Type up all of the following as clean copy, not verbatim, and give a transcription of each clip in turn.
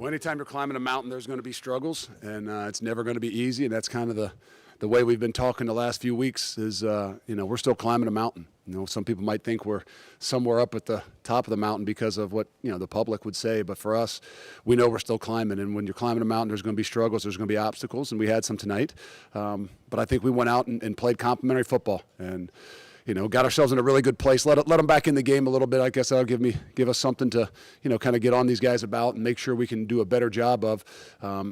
Well, anytime you're climbing a mountain, there's going to be struggles, and it's never going to be easy. And that's kind of the way we've been talking the last few weeks is, we're still climbing a mountain. Some people might think we're somewhere up at the top of the mountain because of what, the public would say. But for us, we know we're still climbing. And when you're climbing a mountain, there's going to be struggles. There's going to be obstacles, and we had some tonight. But I think we went out and played complimentary football and, got ourselves in a really good place. Let them back in the game a little bit. I guess that'll give us something to, kind of get on these guys about and make sure we can do a better job of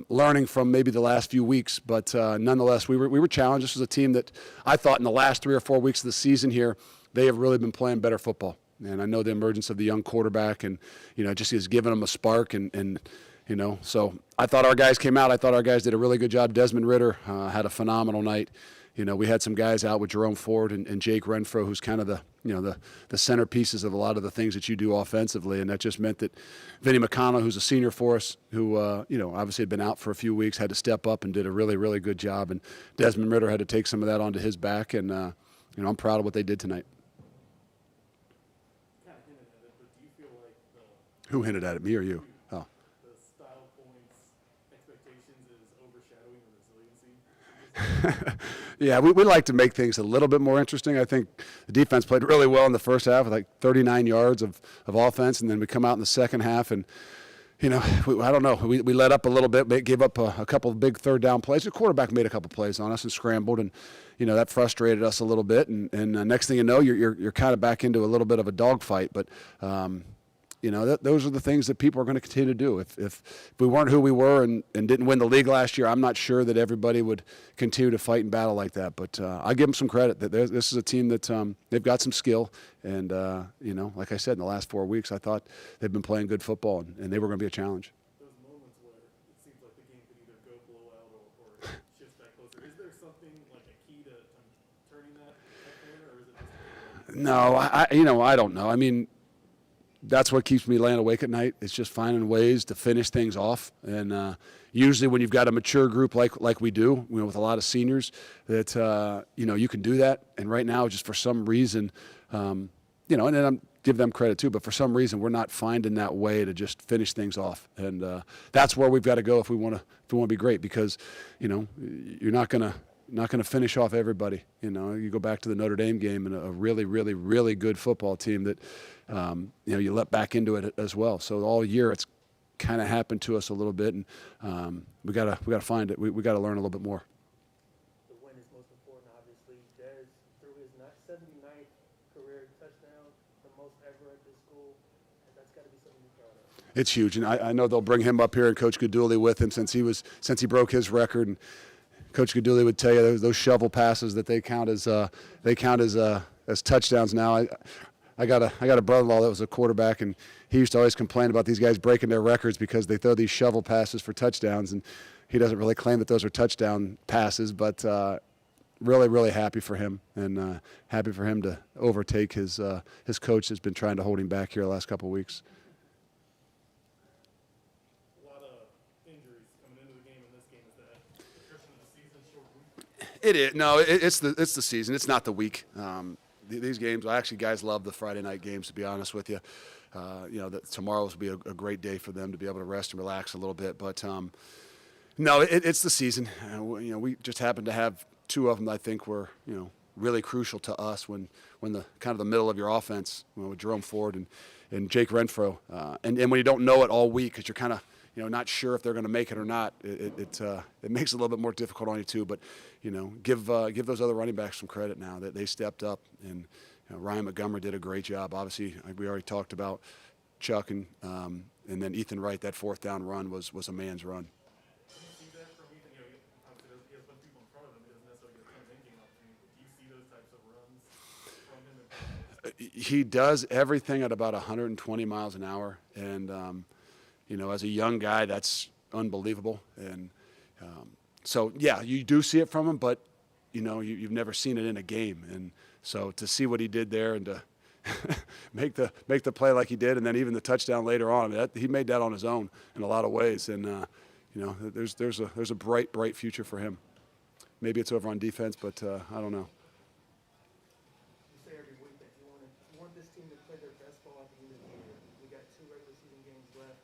learning from maybe the last few weeks. But nonetheless, we were challenged. This was a team that I thought in the last 3 or 4 weeks of the season here, they have really been playing better football. And I know the emergence of the young quarterback and, just has given them a spark and so I thought our guys came out. I thought our guys did a really good job. Desmond Ridder had a phenomenal night. We had some guys out with Jerome Ford and Jake Renfro, who's kind of the centerpieces of a lot of the things that you do offensively. And that just meant that Vinny McConnell, who's a senior for us, who, obviously had been out for a few weeks, had to step up and did a really, really good job. And Desmond Ridder had to take some of that onto his back. And, I'm proud of what they did tonight. Kind of hinted at it, but do you feel like Who hinted at it, me or you? Oh. The style points expectations is overshadowing the resiliency? Yeah, we like to make things a little bit more interesting. I think the defense played really well in the first half with like 39 yards of offense, and then we come out in the second half and, I don't know. We let up a little bit, gave up a couple of big third down plays. The quarterback made a couple plays on us and scrambled, and that frustrated us a little bit. And next thing you know, you're kind of back into a little bit of a dogfight. But those are the things that people are going to continue to do. If we weren't who we were and didn't win the league last year, I'm not sure that everybody would continue to fight and battle like that. But I give them some credit that this is a team that they've got some skill. And, like I said, in the last 4 weeks, I thought they've been playing good football, and they were going to be a challenge. Those moments where it seems like the game could either go blowout or shift back closer. Is there something like a key to turning that there, or is it just? No, I don't know. I mean, that's what keeps me laying awake at night. It's just finding ways to finish things off. And usually when you've got a mature group like we do, with a lot of seniors, that, you can do that. And right now, just for some reason, and then I'm give them credit too, but for some reason we're not finding that way to just finish things off. And that's where we've got to go if we want to be great, because, you're not going to finish off everybody. You go back to the Notre Dame game and a really, really, really good football team that, you let back into it as well. So all year it's kind of happened to us a little bit, and we gotta find it. We got to learn a little bit more. The win is most important, obviously. Des threw his 79th career touchdown, the most ever at this school, and that's got to be something to be proud of. It's huge, and I know they'll bring him up here and Coach Goodouille with him since he broke his record. And Coach Goodouille would tell you those shovel passes that they count as touchdowns now. I got a brother-in-law that was a quarterback, and he used to always complain about these guys breaking their records because they throw these shovel passes for touchdowns, and he doesn't really claim that those are touchdown passes, but really, really happy for him, and happy for him to overtake his coach that's been trying to hold him back here the last couple of weeks. A lot of injuries coming into the game in this game. Is that attrition of the season, short week? It is. No, it's the season. It's not the week. These games, guys love the Friday night games, to be honest with you. Tomorrow will be a great day for them to be able to rest and relax a little bit. But, no, it's the season. We just happen to have two of them that I think were, really crucial to us when the kind of the middle of your offense, with Jerome Ford and Jake Renfro. And when you don't know it all week because you're kind of, not sure if they're going to make it or not, it makes it a little bit more difficult on you too. But, give those other running backs some credit now that they stepped up. And Ryan Montgomery did a great job. Obviously, we already talked about Chuck and then Ethan Wright. That fourth down run was a man's run. Do you see that from Ethan? Obviously he has a bunch of people in front of him. He doesn't necessarily get a ton of thinking opportunity. Do you see those types of runs from him? He does everything at about 120 miles an hour, and as a young guy, that's unbelievable. And so, yeah, you do see it from him, but, you've never seen it in a game. And so to see what he did there and to make the play like he did, and then even the touchdown later on, he made that on his own in a lot of ways. And, there's a bright future for him. Maybe it's over on defense, but I don't know. You say every week that you want this team to play their best ball at the end of the year. We got 2 regular season games left.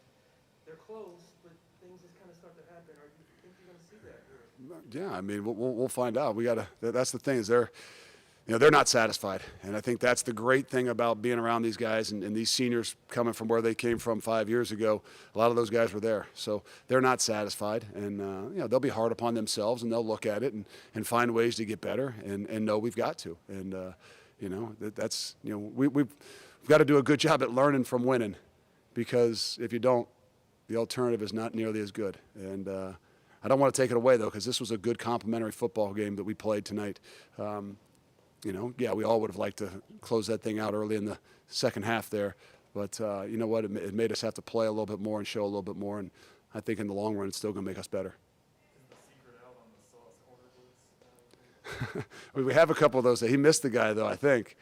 They're close, but things just kind of start to happen. Are you think you're going to see that here? Yeah, I mean, we'll find out. We gotta. That's the thing is they're not satisfied, and I think that's the great thing about being around these guys and these seniors coming from where they came from 5 years ago. A lot of those guys were there, so they're not satisfied, and they'll be hard upon themselves, and they'll look at it and find ways to get better, and know we've got to, and that's we've got to do a good job at learning from winning, because if you don't, the alternative is not nearly as good. And I don't want to take it away, though, because this was a good complimentary football game that we played tonight. Yeah, we all would have liked to close that thing out early in the second half there. But you know what? It made us have to play a little bit more and show a little bit more. And I think in the long run, it's still going to make us better. Is the secret out on the sauce corner blitz? We have a couple of those. He missed the guy, though, I think.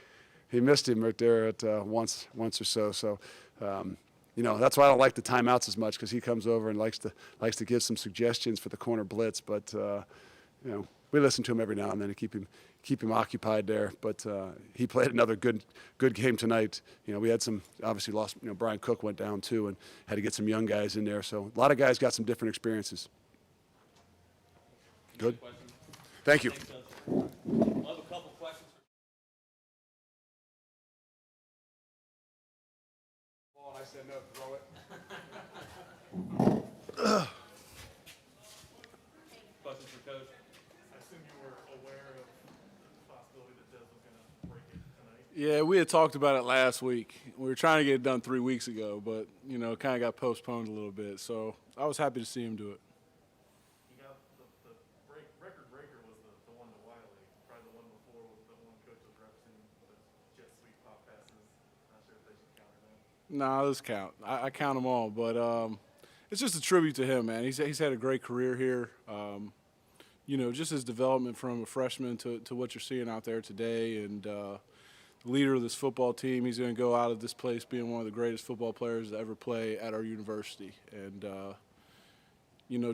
He missed him right there at once or so. So, that's why I don't like the timeouts as much, because he comes over and likes to give some suggestions for the corner blitz. But we listen to him every now and then to keep him occupied there. But he played another good game tonight. We had some, obviously lost. Brian Cook went down too, and had to get some young guys in there. So a lot of guys got some different experiences. Good. Thank you. We'll have a couple questions. And I said no, throw it. Questions for Coach? I assume you were aware of the possibility that Des was going to break it tonight. Yeah, we had talked about it last week. We were trying to get it done 3 weeks ago, but, it kind of got postponed a little bit. So I was happy to see him do it. He got the record breaker was the one to Wiley. Probably the one before was the one Coach was referencing, the jet sweep pop passes. Not sure if they should count or not. Nah, let's count. I count them all, but it's just a tribute to him, man. He's had a great career here. Just his development from a freshman to what you're seeing out there today, and the leader of this football team. He's going to go out of this place being one of the greatest football players to ever play at our university. And,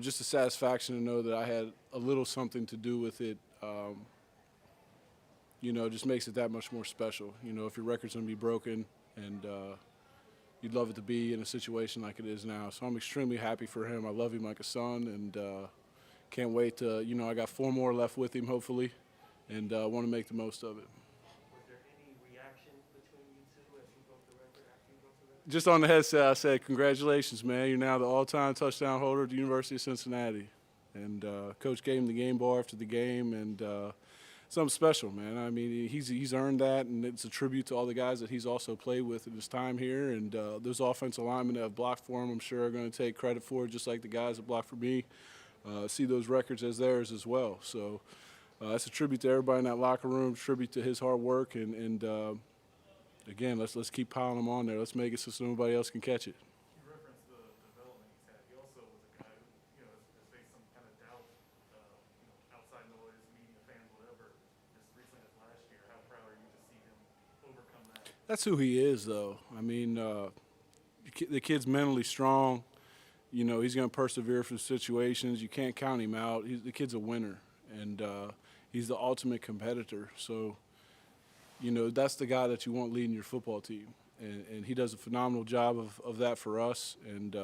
just the satisfaction to know that I had a little something to do with it, just makes it that much more special. If your record's going to be broken, and you'd love it to be in a situation like it is now. So I'm extremely happy for him. I love him like a son, and can't wait to, I got 4 more left with him, hopefully, and want to make the most of it. Was there any reaction between you two as you broke the record, after you broke the record? Just on the headset, I said, congratulations, man. You're now the all-time touchdown holder at the University of Cincinnati. And Coach gave him the game ball after the game, and something special, man. I mean, he's earned that, and it's a tribute to all the guys that he's also played with in his time here. And those offensive linemen that have blocked for him, I'm sure, are going to take credit for it, just like the guys that blocked for me. See those records as theirs as well. So it's a tribute to everybody in that locker room, tribute to his hard work, and again, let's keep piling them on there. Let's make it so nobody else can catch it. You referenced the development he's had. He also was a guy who, has faced some kind of doubt, outside noise, media, fans, whatever, just recently as last year. How proud are you to see him overcome that? That's who he is, though. I mean, the kid's mentally strong. He's going to persevere through situations. You can't count him out. The kid's a winner, and he's the ultimate competitor. So, that's the guy that you want leading your football team, and he does a phenomenal job of that for us. And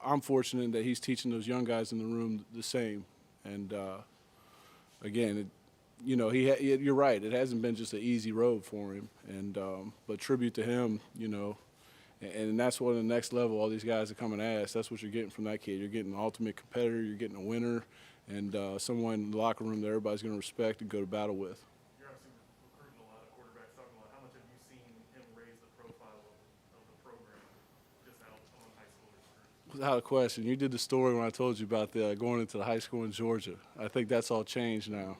I'm fortunate that he's teaching those young guys in the room the same. And again, you're right. It hasn't been just an easy road for him, and but tribute to him, And that's what the next level all these guys are coming at us. That's what you're getting from that kid. You're getting an ultimate competitor. You're getting a winner, and someone in the locker room that everybody's going to respect and go to battle with. You're obviously recruiting a lot of quarterbacks. Talking about how much have you seen him raise the profile of the program just out among high schoolers? Without a question. You did the story when I told you about going into the high school in Georgia. I think that's all changed now.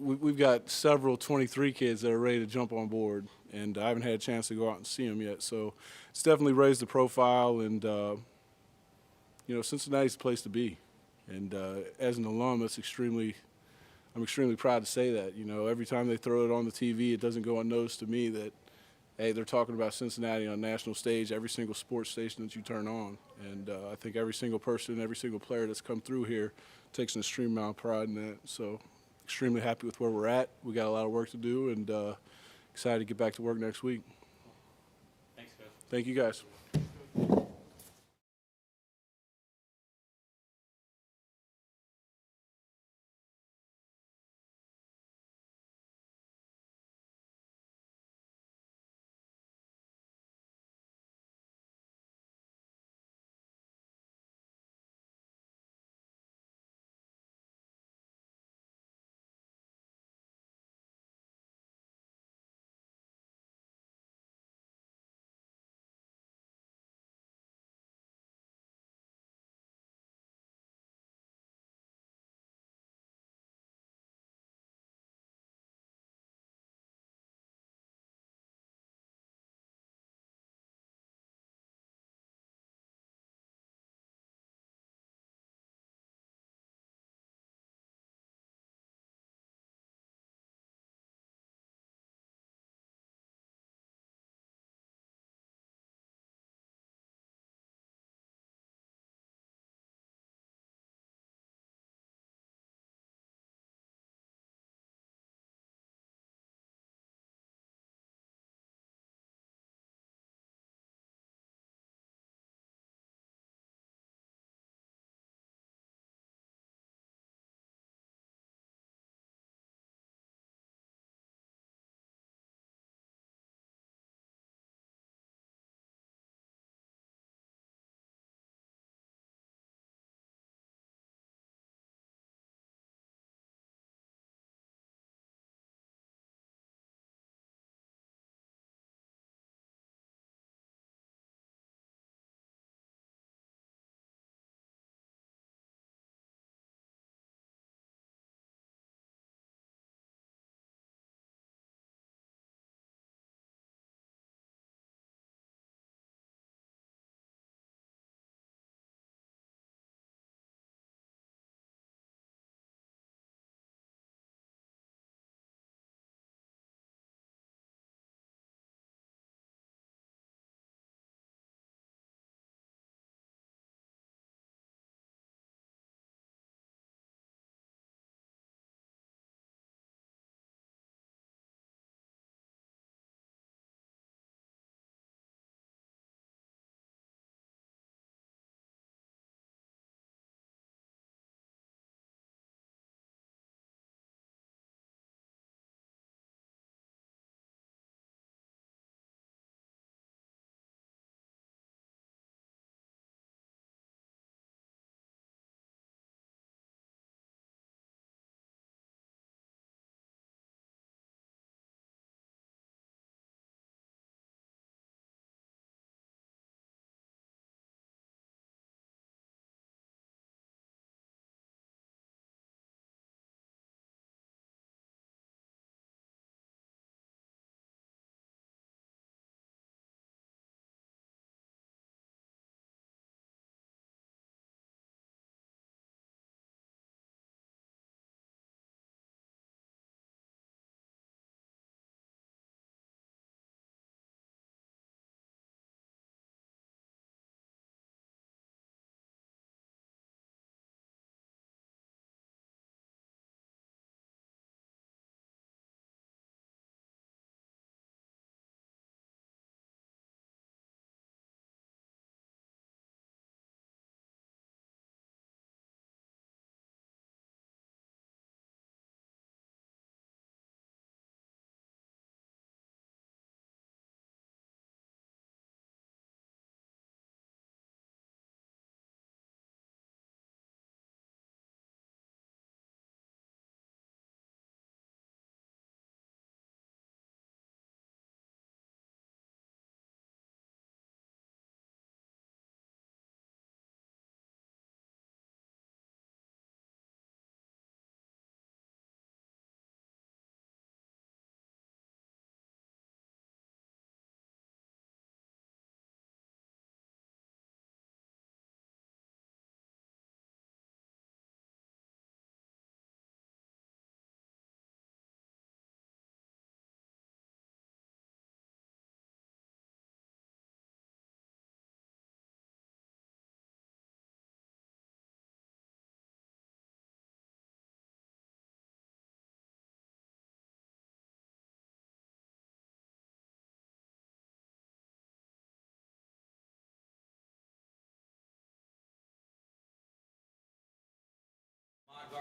We've got several 23 kids that are ready to jump on board, and I haven't had a chance to go out and see them yet. So it's definitely raised the profile, and Cincinnati's the place to be. And as an alum, I'm extremely proud to say that. Every time they throw it on the TV, it doesn't go unnoticed to me that, hey, they're talking about Cincinnati on a national stage, every single sports station that you turn on. And I think every single person, every single player that's come through here takes an extreme amount of pride in that. So extremely happy with where we're at. We got a lot of work to do, and excited to get back to work next week. Thanks, Coach. Thank you, guys.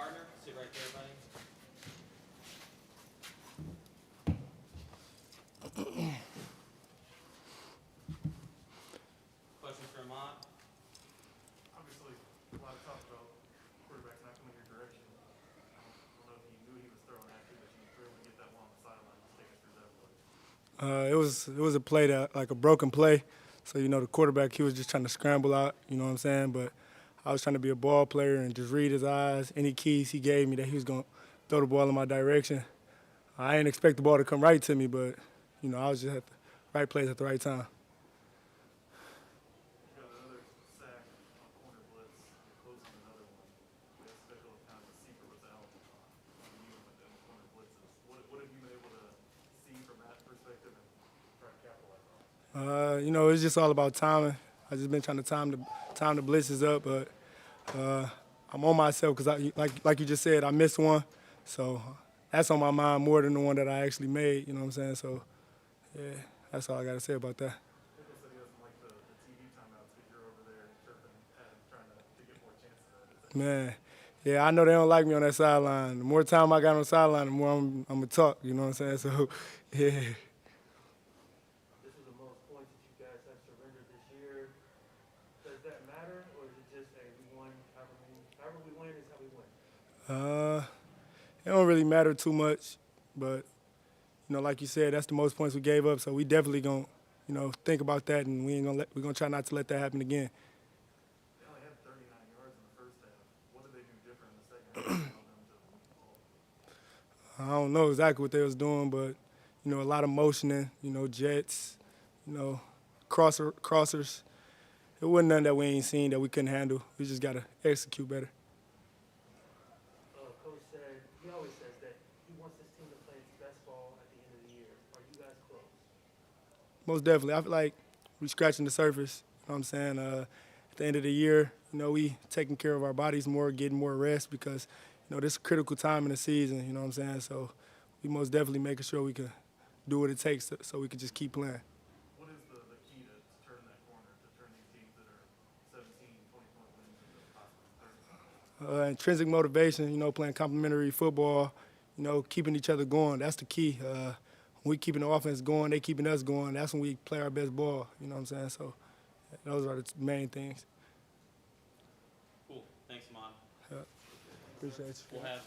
Gardner, sit right there, buddy. Questions for Ahmad? Obviously, a lot of talk about quarterbacks not coming your direction. I don't know if you knew he was throwing at you, but you were able to get that one on the sideline. Just take us through that play. It was a play that like a broken play. So the quarterback, he was just trying to scramble out. You know what I'm saying? But I was trying to be a ball player and just read his eyes. Any keys he gave me that he was gonna throw the ball in my direction. I didn't expect the ball to come right to me, but I was just at the right place at the right time. You got another sack on corner blitz, you're closing another one. You guys Fickell kind of a secret was out on you with them corner blitzes. What have you been able to see from that perspective and try to capitalize on? It's just all about timing. I just been trying to time the blitzes up, but I'm on myself because like you just said, I missed one, so that's on my mind more than the one that I actually made. You know what I'm saying? So yeah, that's all I got to say about that. Fickell said he doesn't like the TV timeouts because you're over there chirping at him, trying to get more chances at it. Man, yeah, I know they don't like me on that sideline. The more time I got on the sideline, the more I'm gonna talk. You know what I'm saying? So yeah. This is the most points that you guys have surrendered this year. Does that matter, or is it just, hey, we won, however we win is how we win? It don't really matter too much, but like you said, that's the most points we gave up. So we definitely gonna, think about that, and we're gonna try not to let that happen again. They only had 39 yards in the first half. What did they do different in the second half? that allowed them to move the ball? I don't know exactly what they was doing, but a lot of motioning, jets, crossers. It wasn't nothing that we ain't seen that we couldn't handle. We just gotta execute better. Coach said, he always says that he wants this team to play its best ball at the end of the year. Are you guys close? Most definitely. I feel like we scratching the surface. You know what I'm saying? At the end of the year, we taking care of our bodies more, getting more rest because, this is a critical time in the season. You know what I'm saying? So we most definitely making sure we can do what it takes so we can just keep playing. What is the key to turn that corner, to turn these teams that are 17, 20-point wins into possibly 35? Intrinsic motivation, playing complementary football, keeping each other going. That's the key. When we keeping the offense going, they keeping us going. That's when we play our best ball. You know what I'm saying? So those are the main things. Cool. Thanks, Ahmad. Appreciate you. We'll have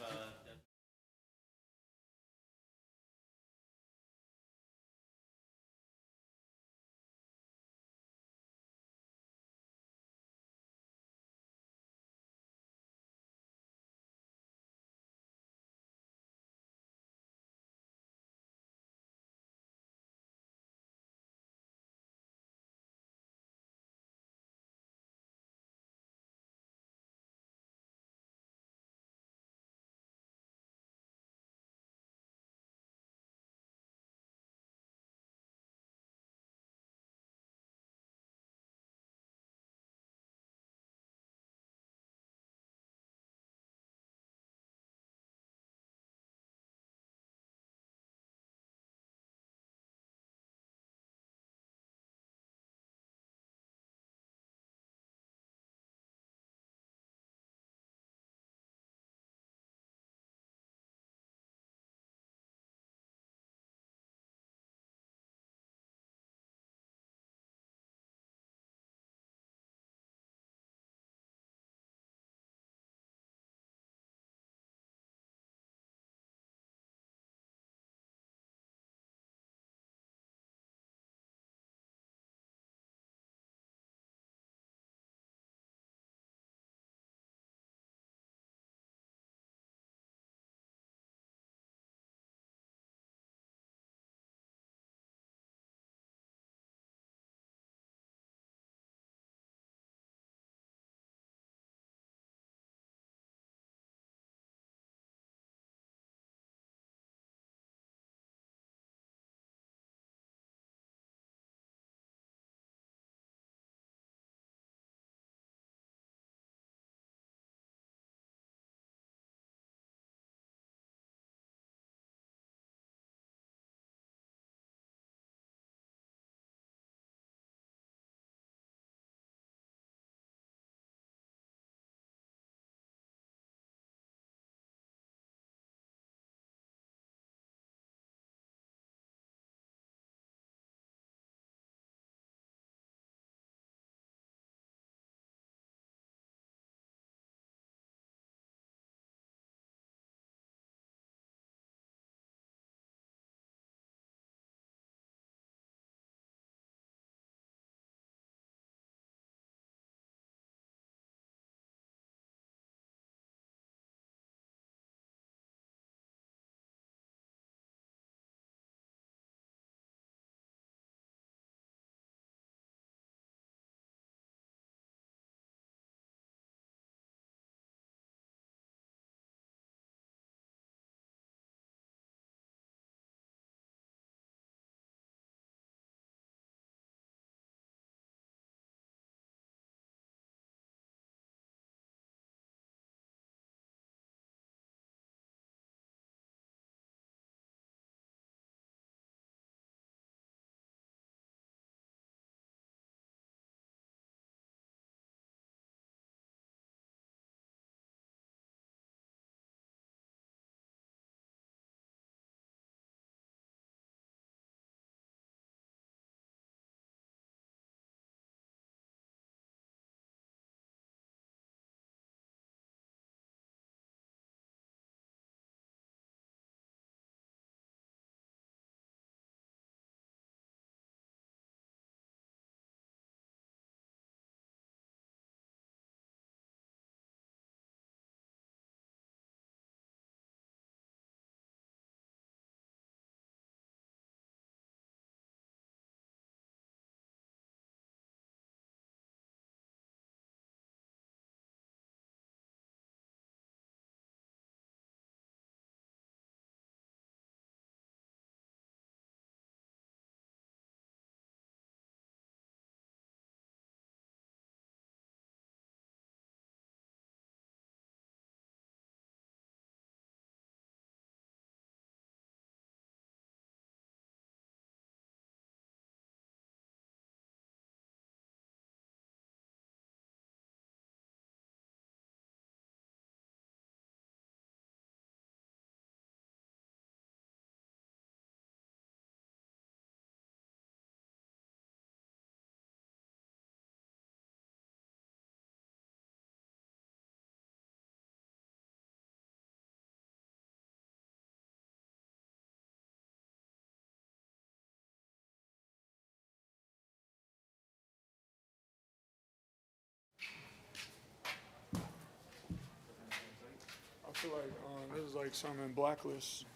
feel like this is like something in Blacklist.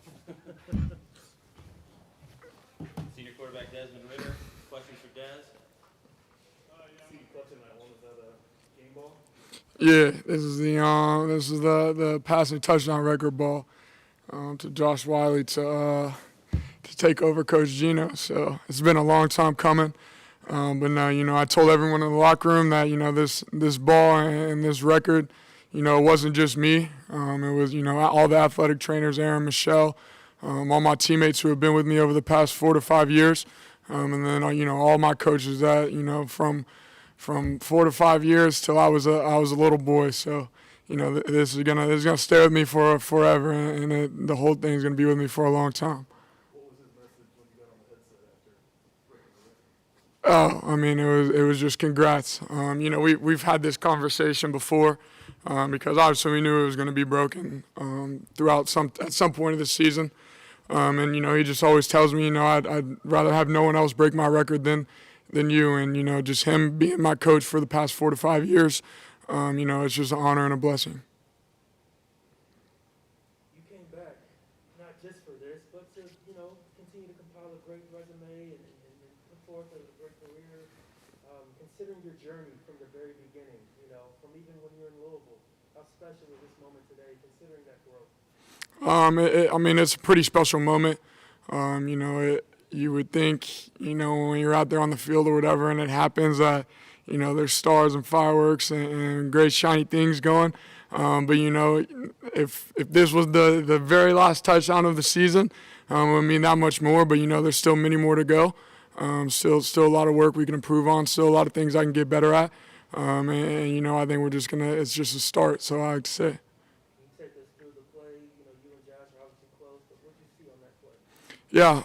Senior quarterback Desmond Ritter. Questions for Des? See you clutching that one. Is that a game ball? Yeah, this is the passing touchdown record ball to Josh Wiley to take over Coach Gino. So it's been a long time coming. But now, I told everyone in the locker room that, this ball and this record, it wasn't just me. It was, all the athletic trainers, Aaron, Michelle, all my teammates who have been with me over the past 4 to 5 years. And then, all my coaches that, from 4 to 5 years till I was a little boy. So, this is gonna stay with me for forever, and the whole thing is gonna be with me for a long time. What was his message when you got on the headset after breaking the record? Oh, I mean, it was just congrats. We've had this conversation before because obviously we knew it was going to be broken at some point of the season. And he just always tells me, I'd rather have no one else break my record than you. And just him being my coach for the past 4 to 5 years, it's just an honor and a blessing. You came back not just for this, but to, continue to compile a great resume and put forth a great career. Considering your journey from the very beginning, from even when you were in Louisville, how special is this moment today, considering that growth? It's a pretty special moment. You would think, when you're out there on the field or whatever, and it happens that, there's stars and fireworks and great shiny things going. But if this was the very last touchdown of the season, it would mean that much more. But there's still many more to go. Still a lot of work we can improve on. Still a lot of things I can get better at. I think it's just a start. So I like to say. Can you take us through the play? You and Josh are obviously close, but what did you see on that play? Yeah.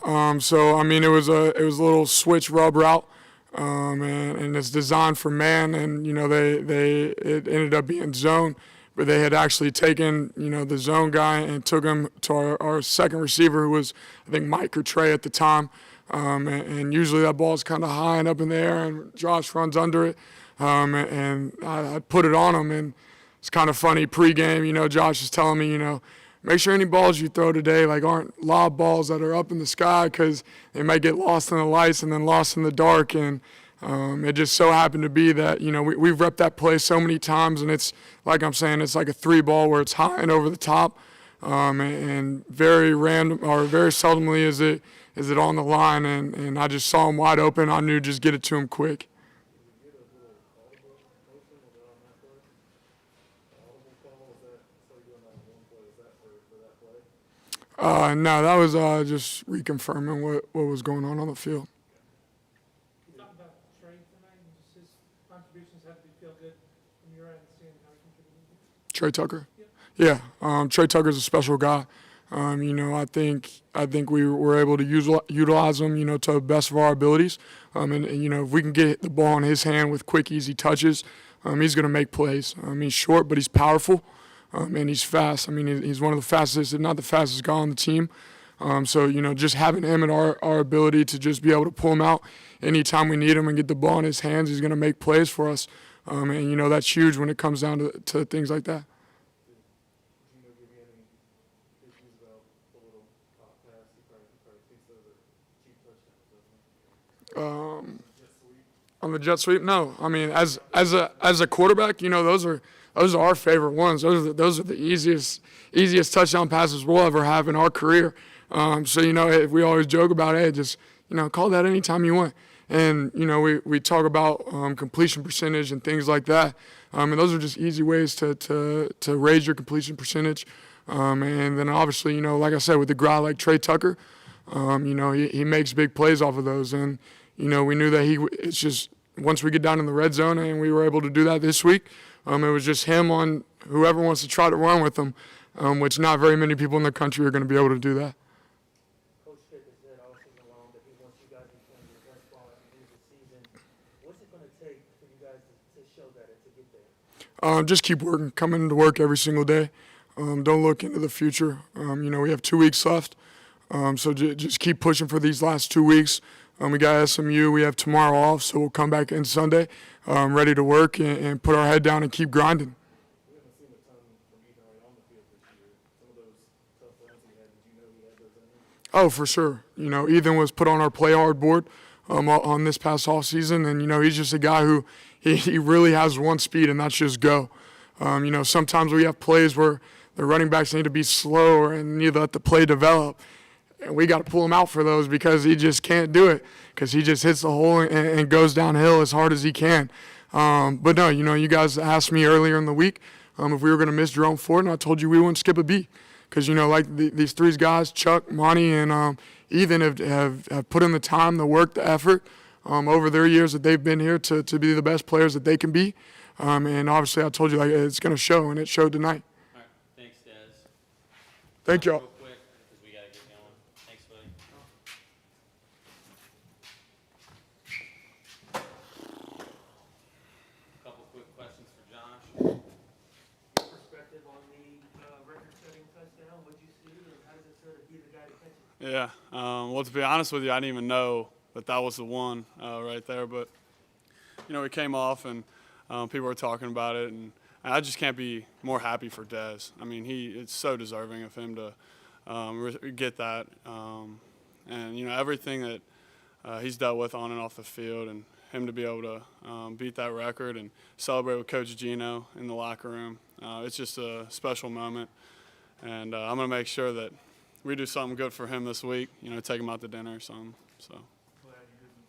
It was a little switch rub route. And it's designed for man, and it ended up being zone, but they had actually taken the zone guy and took him to our second receiver, who was I think Mike or Trey at the time, and usually that ball's kind of high and up in the air, and Josh runs under it, and I put it on him, and it's kind of funny pregame. Josh is telling me make sure any balls you throw today aren't lob balls that are up in the sky, because they might get lost in the lights and then lost in the dark. And it just so happened to be that we've repped that play so many times, and it's like I'm saying, it's like a 3 ball where it's high and over the top, and very random or very seldomly is it on the line. And I just saw him wide open. I knew just get it to him quick. No, that was just reconfirming what was going on the field. You talked about Trey tonight, and just his contributions had to feel good from your end, seeing how he contributed. Trey Tucker? Yeah. Trey Tucker's a special guy. I think we were able to utilize him, to the best of our abilities. If we can get the ball in his hand with quick, easy touches, he's going to make plays. He's short, but he's powerful. And he's fast. He's one of the fastest, if not the fastest guy on the team. Just having him and our ability to just be able to pull him out anytime we need him and get the ball in his hands, he's going to make plays for us. That's huge when it comes down to things like that. Did Gino give you any issues about the little pop pass? He probably thinks those are cheap touchdowns, doesn't he? Jet sweep. On the jet sweep, no. As a quarterback, those are our favorite ones. Those are the easiest touchdown passes we'll ever have in our career. If we always joke about, hey, just call that anytime you want. And we talk about completion percentage and things like that. And those are just easy ways to raise your completion percentage. And then obviously, like I said, with a guy like Trey Tucker, he makes big plays off of those. And we knew that it's just once we get down in the red zone, and we were able to do that this week. It was just him on whoever wants to try to run with him, which not very many people in the country are going to be able to do that. Coach Fickell said all season long that he wants you guys to play your best ball at the end of the season. What's it going to take for you guys to show that and to get there? Just keep working, coming to work every single day. Don't look into the future. We have 2 weeks left, so just keep pushing for these last 2 weeks. We got SMU. We have tomorrow off, so we'll come back in Sunday ready to work and put our head down and keep grinding. We haven't seen the ton from Ethan Wright on the field this year. Some of those tough runs he had, did you know he had those in him? Oh, for sure. You know, Ethan was put on our play hard board on this past off season, and you know he's just a guy who he really has one speed, and that's just go. You know, sometimes we have plays where the running backs need to be slow and need to let the play develop, and we got to pull him out for those because he just can't do it because he just hits the hole and goes downhill as hard as he can. But no, you know, you guys asked me earlier in the week if we were going to miss Jerome Ford, and I told you we wouldn't skip a beat. Because, you know, like these three guys, Chuck, Monty, and Ethan have put in the time, the work, the effort over their years that they've been here to be the best players that they can be. And obviously I told you, like, it's going to show, and it showed tonight. All right, thanks, Des. Thank y'all. Real quick, because we got to get going. Thanks, buddy. Couple quick questions for Josh. Perspective on the record-setting touchdown. What'd you see, and how does it feel to be the guy to catch it? Yeah. Well, to be honest with you, I didn't even know that was the one right there. But, you know, we came off and people were talking about it. And I just can't be more happy for Dez. I mean, it's so deserving of him to get that. And, you know, everything that he's dealt with on and off the field, and him to be able to beat that record and celebrate with Coach Gino in the locker room. It's just a special moment. And I'm going to make sure that we do something good for him this week, you know, take him out to dinner or something. So. Glad you didn't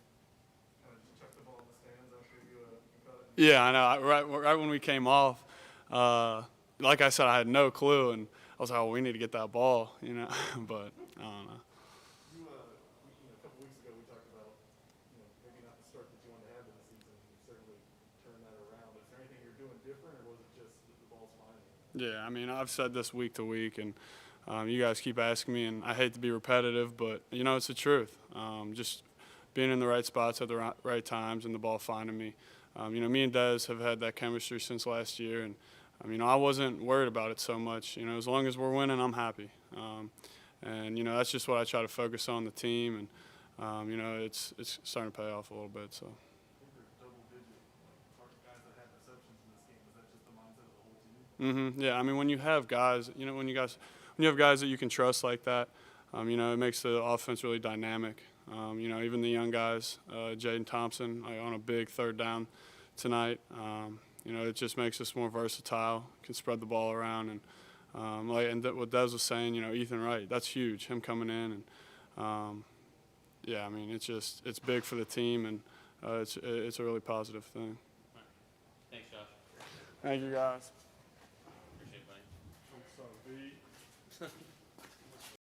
kind of just chuck the ball in the stands after you caught it. Yeah, I know. Right when we came off, like I said, I had no clue, and I was like, "Oh, we need to get that ball," you know. But I don't know. You know, a couple weeks ago we talked about, you know, maybe not the start that you wanted to have in the season. You certainly turned that around. Is there anything you're doing different, or was it just that the ball's finding you? Yeah, I mean, I've said this week to week, and you guys keep asking me, and I hate to be repetitive, but you know, it's the truth. Just being in the right spots at the right times, and the ball finding me. You know, me and Dez have had that chemistry since last year, and you know, I wasn't worried about it so much. You know, as long as we're winning, I'm happy. And you know, that's just what I try to focus on, the team, and you know, it's starting to pay off a little bit. So. I think there's double-digit guys that had receptions in this game. Is that just the mindset of the whole team? Yeah, I mean, when you have guys, you know, when you have guys that you can trust like that, you know, it makes the offense really dynamic. You know, even the young guys, Jaden Thompson, on a big third down tonight. You know, it just makes us more versatile, can spread the ball around, and what Des was saying, you know, Ethan Wright, that's huge, him coming in, and yeah, I mean, it's big for the team, and it's a really positive thing. Thanks, Josh. Thank you, guys. Appreciate it, buddy. So,